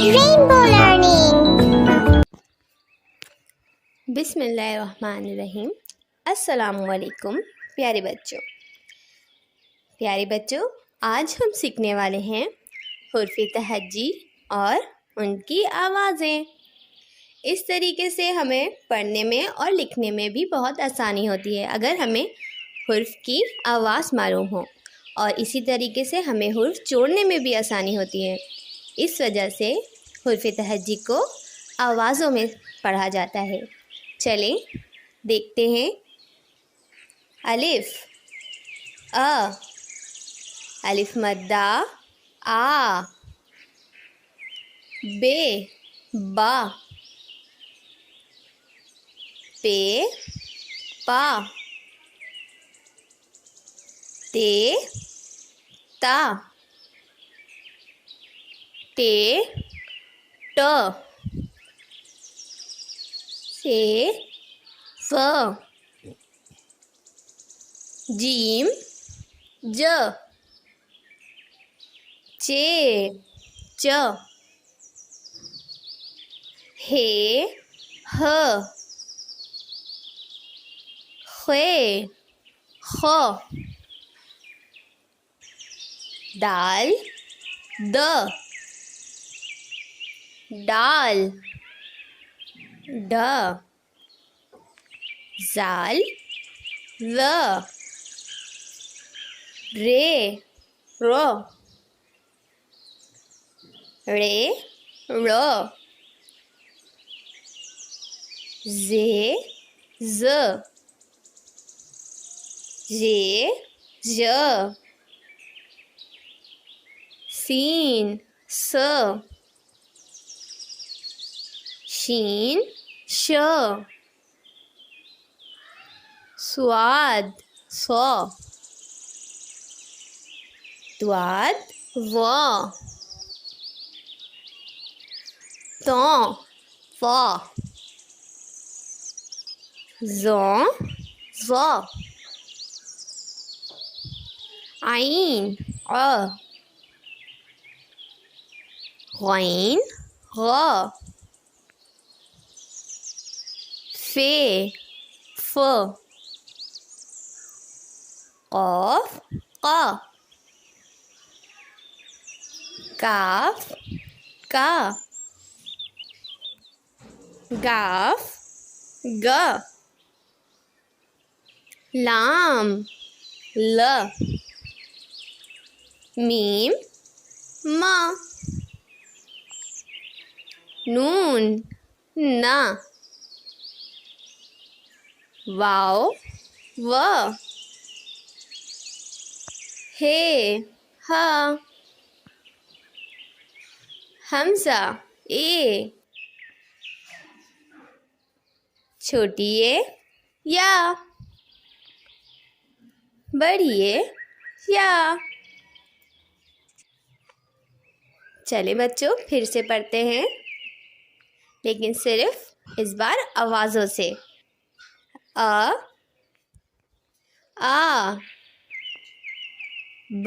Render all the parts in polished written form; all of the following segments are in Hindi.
Rainbow Learning. बिस्मिल्लाहिर्रहमानिर्रहीम। अस्सलामुअलैकुम प्यारे बच्चों, आज हम सीखने वाले हैं हुर्फ़ तहज्जी और उनकी आवाज़ें। इस तरीके से हमें पढ़ने में और लिखने में भी बहुत आसानी होती है अगर हमें हुर्फ़ की आवाज़ मालूम हो, और इसी तरीके से हमें हुर्फ़ जोड़ने में भी आसानी होती है। इस वजह से हुर्फ़ तहज्जी को आवाज़ों में पढ़ा जाता है। चलें देखते हैं। अलिफ अ, अलिफ मद्दा आ, बे बा, पे पा, ते ता, टे ट, से फ, जीम ज, चे च, हे ह, खे ख, दाल द, डाल ड, जाल ज़, रे र, रे र, जे ज़, जे ज, सीन स, शीन श, स्वाद स्व, द्वाद व, तो फ, ज़ ज़, आइन अ, गैन ग, फे फ, क़ाफ क़ा, काफ का, गाफ ग, लाम ल, मीम म, नून न, वाव व, हे ह, हमज़ा ए, छोटी ए या, बड़ी ए या। चले बच्चों फिर से पढ़ते हैं, लेकिन सिर्फ इस बार आवाज़ों से। अ आ, ब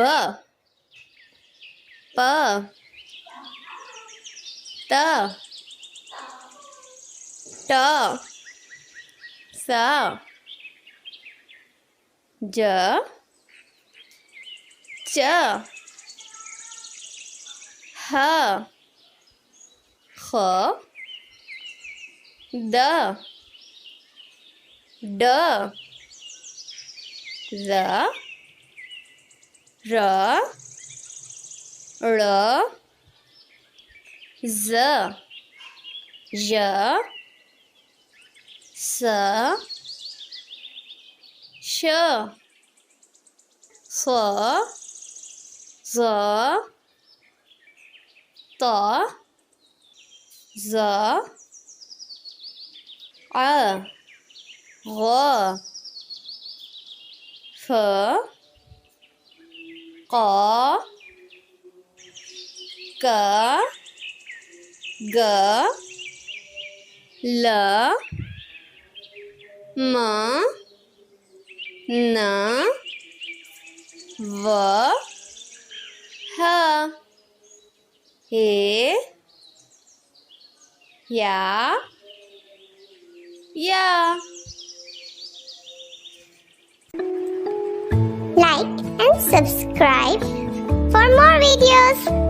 प, त ट, स, ज च, ह, ख, द, ड, ज़, र, ड़, ज़, ž, स, श, स, ज़, त, ज़, अ, ग, फ, क़, क, ग, ल, म, न, व, ह, हे या या। Like and subscribe for more videos.